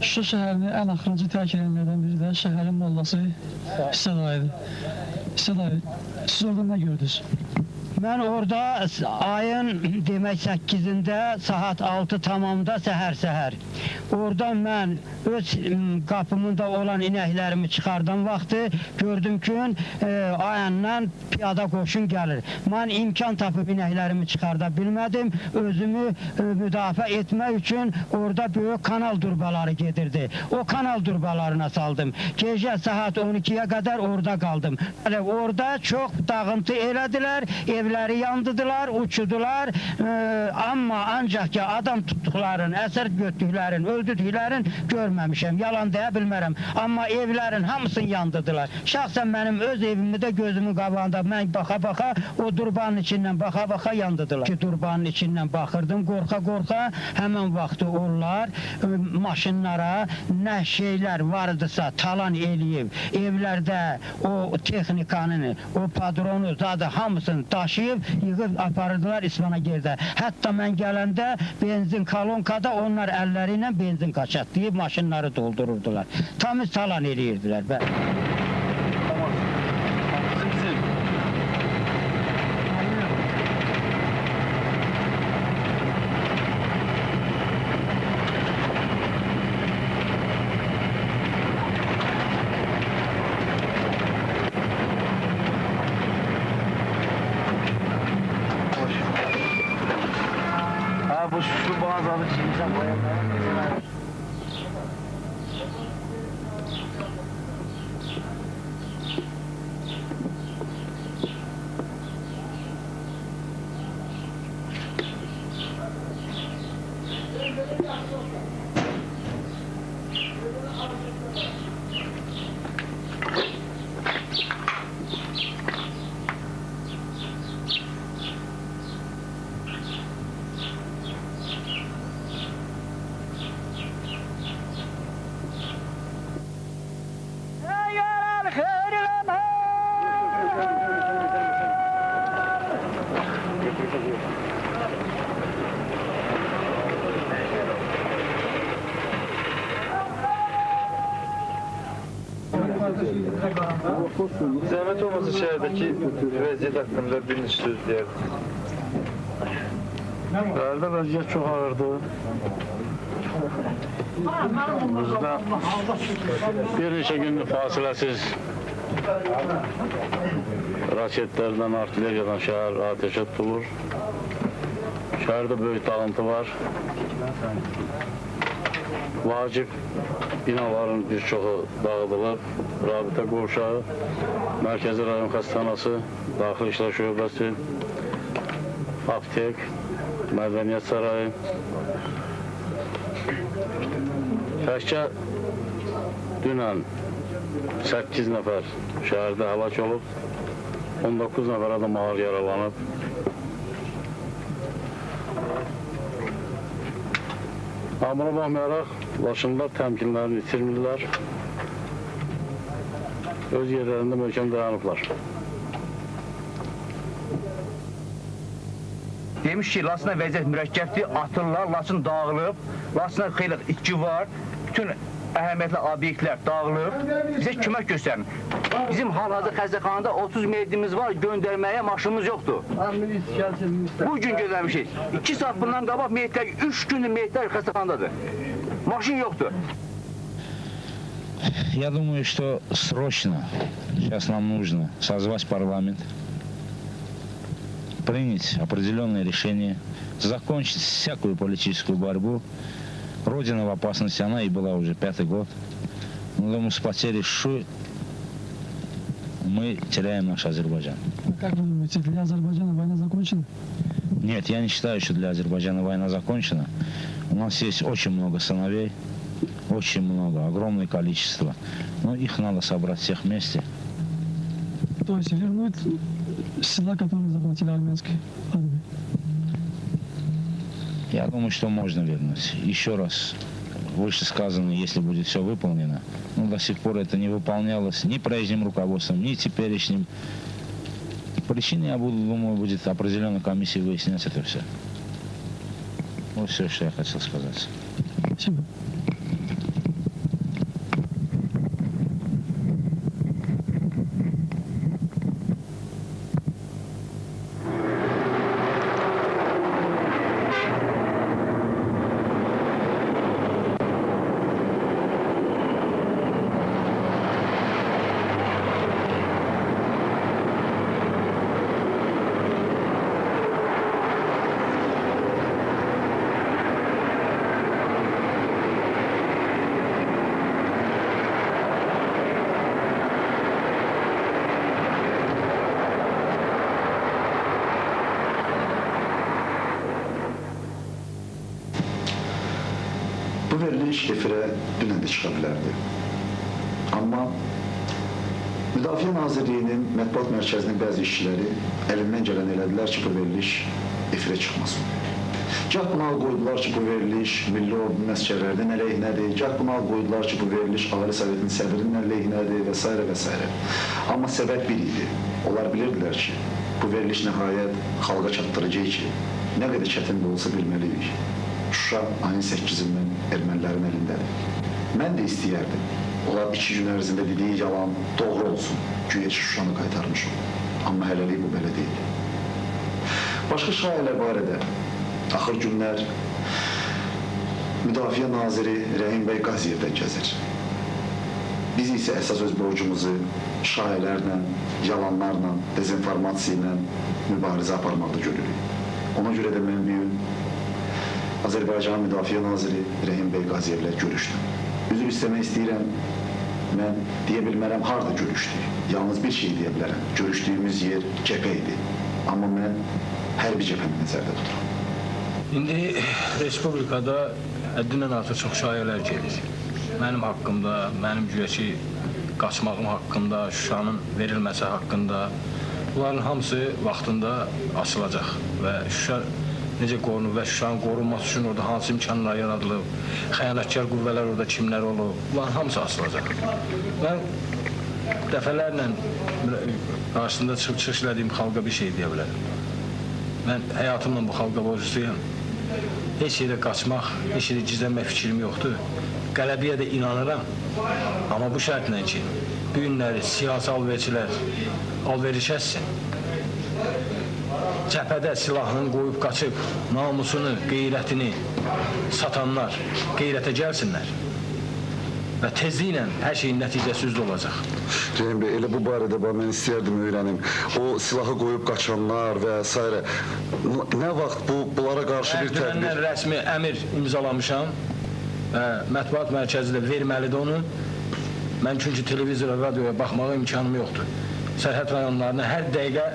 Şuşa şəhərini ən axırıncı tərk edənlərdən biri də şəhərin mollası Hüseyn ağaydı. Hüseyn ağay, siz orada nə gördünüz? Mən orada ayın demək 8-də saat 6 tamamda səhər. Orada mən öz qapımında olan inəklərimi çıxardan vaxtı gördüm ki, ayından piyada qoşun gəlir. Mən imkan tapıb inəklərimi çıxarda bilmədim. Özümü müdafiə etmək üçün orada böyük kanal durbaları gedirdi. O kanal durbalarına saldım. Gecə saat 12-yə qədər orada qaldım. Orada çox dağıntı elədilər. Evləri yandıdılar, uçudular, amma ancaq ki adam tutduqların, əsir götdüklərin, öldürdüklərin görməmişəm, yalan deyə bilmərəm. Amma evlərin hamısını yandıdılar. Şəxsən mənim öz evimi də gözümün qabağında mən baxa-baxa o durbanın içindən baxa-baxa yandıdılar. Ki durbanın içindən baxırdım, qorxa-qorxa həmən vaxtı onlar maşınlara nə şeylər vardısa talan eləyib, evlərdə o texnikanı, o padronu, zadı hamısını daşıyıb, yığıb aparırdılar İsfanagerdə. Hətta mən gələndə benzin kalonkada onlar əlləri ilə benzin qaçatlayıb maşınları doldururdular. Tamiz talan eləyirdilər. Şu bazıları çimsen koyalım. Zahmet olmasa şehirdeki vəziyyət haqqında bir neçə söz deyərdim. Şəhərdə vəziyyət çox ağırdı. Bizdə bir neçə gündür fasiləsiz raketlərdən, artilleriyadan şəhər ateşə tutulur. Şəhərdə böyük dağıntı var. Vacib binaların bir çoxu dağıdılıb. Rabitə qovşağı, Mərkəzi rayon xəstəxanası, Daxili İşlər şöbəsi, aptek, Mədəniyyət sarayı. Təkcə dünən 8 nəfər şəhərdə həlak olub, 19 nəfər adam ağır yaralanıb. Amma buna baxmayaraq, Laçınlılar təmkinlərini itirmirlər. Öz yerlərində möhkəm dayanıblar. Demiş ki, Laçında vəziyyət mürəkkəbdir, atırlar, Laçın dağılıb, Laçında xeyli itki var, bütün əhəmiyyətli obyektlər dağılıb, bizə kömək göstərin. Bizim hal-hazır xəstəxanada 30 meyidimiz var, göndərməyə maşınımız yoxdur. Bu gün gözləmişik. 2 saat bundan qabaq meyidlər, 3 gündür meyidlər xəstəxanadadır. Maşın yoxdur. Я думаю, что срочно сейчас нам нужно созвать парламент, принять определенное решение, закончить всякую политическую борьбу. Родина в опасности, она и была уже 5-й год. Но, думаю, с потерей Шуи мы теряем наш Азербайджан. А как вы думаете, для Азербайджана война закончена? Нет, я не считаю, что для Азербайджана война закончена. У нас есть очень много сыновей, очень много, огромное количество. Но их надо собрать всех вместе. То есть вернуть села, которые захватили армянские армии? Я думаю, что можно вернуть. Еще раз, вышесказано, если будет все выполнено. Но до сих пор это не выполнялось ни прежним руководством, ни теперешним. Причиной, я думаю, будет определенная комиссия выяснять это все. Вот все, что я хотел сказать. Спасибо. veriliş efirə dünən də çıxa bilərdi. Amma Müdafiə Nazirliyinin mətbuat mərkəzinin bəzi işçiləri əlindən gələn elədilər ki, bu veriliş efirə çıxmasın. Gah buna qoydular ki, bu veriliş Milli Ordunun əsgərlərinin əleyhinədir, gah buna qoydular ki, bu veriliş Ahali Sovetinin sədrinin əleyhinədir və s. və s. Amma səbəb bir idi. Onlar bilirdilər ki, bu veriliş nəhayət xalqa çatdıracaq ki, nə qədər çətin də olsa bilməliyik. Şuşa ayın 8-dən ermənilərin əlindədir. Mən də istəyərdim. Onlar 2 gün ərzində dediyi yalan doğru olsun. Güya Şuşanı qaytarmışım. Amma hələlik bu belə deyil. Başqa şairlər barədə axır günlər Müdafiə Naziri Rəhim bəy Qaziyevdən gəzir. Biz isə əsas öz borcumuzu şairlərlə, yalanlarla, dezinformasiya ilə mübarizə aparmaqda görürük. Ona görə də mən bir gün Azərbaycan Müdafiə Naziri Rəhim bəy Qaziyevlə görüşdüm. Üzr istəmək istəyirəm, mən deyə bilmərəm harada görüşdük. Yalnız bir şey deyə bilərəm, görüşdüyümüz yer cəbhə idi. Amma mən hərbi cəbhəni nəzərdə tuturam. İndi Respublikada həddindən artıq çox şairələr gedir. Mənim haqqımda, mənim güyəki qaçmağım haqqında, Şuşanın verilməsi haqqında, bunların hamısı vaxtında açılacaq və Şuşa necə qorunub və Şuşanın qorunması üçün orada hansı imkanlar yaradılıb, xəyanətkar qüvvələr orada kimlər olub, bunların hamısı açılacaq. Mən dəfələrlə qarşısında çıxış elədiyim xalqa bir şey deyə bilərəm. Mən həyatımla bu xalqa borcluyam. Heç yerə qaçmaq, heç yerə gizlənmək fikrim yoxdur. Qələbəyə də inanıram. Amma bu şərtlə ki, bu günləri siyasi alverçilər alveriş etsin. Cəbhədə silahını qoyub qaçıb, namusunu, qeyrətini satanlar qeyrətə gəlsinlər və tezliklə hər şeyin nəticəsi üzdə olacaq. Rəhim bəy, elə bu barədə mən istəyərdim öyrənim. O silahı qoyub qaçanlar və s. Nə vaxt bunlara qarşı bir tədbir? Dünəndən rəsmi əmr imzalamışam və mətbuat mərkəzi də verməlidir onu. Mən çünki televizora, radioya baxmağa imkanım yoxdur. Sərhəd rayonlarına hər dəqiqə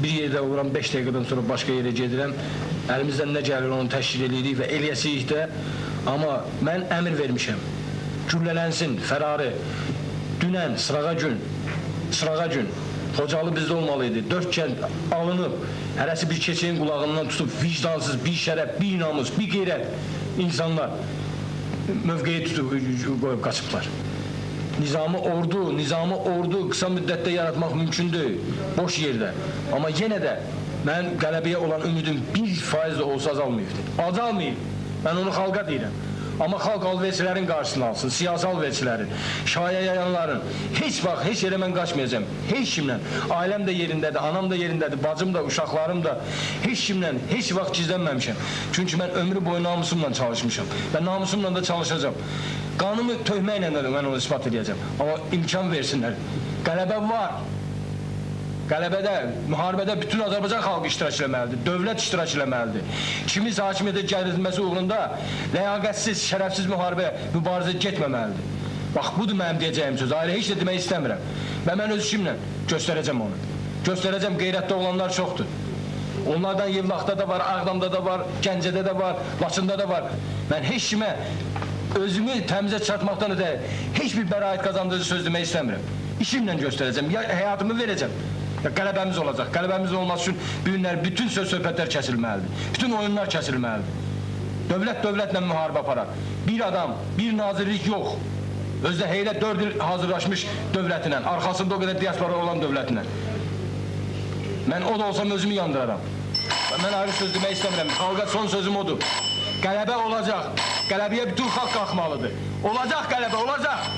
bir yerdə oluram, 5 dəqiqədən sonra başqa yerə gedirəm. Əlimizdən nə gəlir onu təşkil edirik və eləyəsiyik də. Amma mən əmr vermişəm. Güllələnsin, fərarı. Dünən, sırağa gün, Xocalı bizdə olmalıydı. 4 kənd alınıb, hərəsi bir keçəyin qulağından tutub, vicdansız, bir şərəf, bir namus, bir qeyrət insanlar mövqeyi tutub, qoyub qaçıblar. Nizami ordu qısa müddətdə yaratmaq mümkündür, boş yerdə. Amma yenə də mən qələbəyə olan ümidim 1% də olsa azalmayıbdır. Azalmayıb, mən onu xalqa deyirəm. Amma xalq alverçilərin qarşısını alsın, siyasi alverçilərin, şaya yayanların. Heç yerə mən qaçmayacağım, heç kimlə. Ailəm də yerindədir, anam da yerindədir, bacım da, uşaqlarım da. Heç kimlə, heç vaxt gizlənməmişəm. Çünki mən ömrü boyu namusumla çalışmışam və namusumla da çalışacağım. Qanımı töhməklə də mən onu ispat edəcəm. Amma imkan versinlər. Qələbə var. Qələbədə, müharibədə bütün Azərbaycan xalqı iştirak eləməlidir, dövlət iştirak eləməlidir. Kimisə hakimiyyətə gətirilməsi uğrunda ləyaqətsiz, şərəfsiz mübarizə getməməlidir. Bax, budur mənim deyəcəyim söz. Ayrı heç də demək istəmirəm. Və mən öz işimlə göstərəcəm onu. Göstərəcəm, qeyrətdə olanlar çoxdur. Onlardan Yevlaxda da var, Ağdamda da var, Gəncədə də var, Laçında da var. Mən heç kimə özümü təmizə çatmaqdan ötə heç bir bəraət qazandırıcı söz demək istəmirəm. İşimlə göstərəcəm, ya həyatımı verəcəm. Qələbəmiz olacaq. Qələbəmiz olması üçün bu günlər bütün söz-söhbətlər kəsilməlidir. Bütün oyunlar kəsilməlidir. Dövlət dövlətlə müharibə aparar. Bir adam, bir nazirlik yox. Özdə heyrət 4 il hazırlaşmış dövlətinə, arxasında o qədər diaspora olan dövlətinə. Mən o da olsam özümü yandıraram. Mən ayrı söz demək istəmirəm. Xalqa son sözüm odur. Qələbə olacaq. Qələbəyə bütün xalq qalxmalıdır. Olacaq qələbə, olacaq.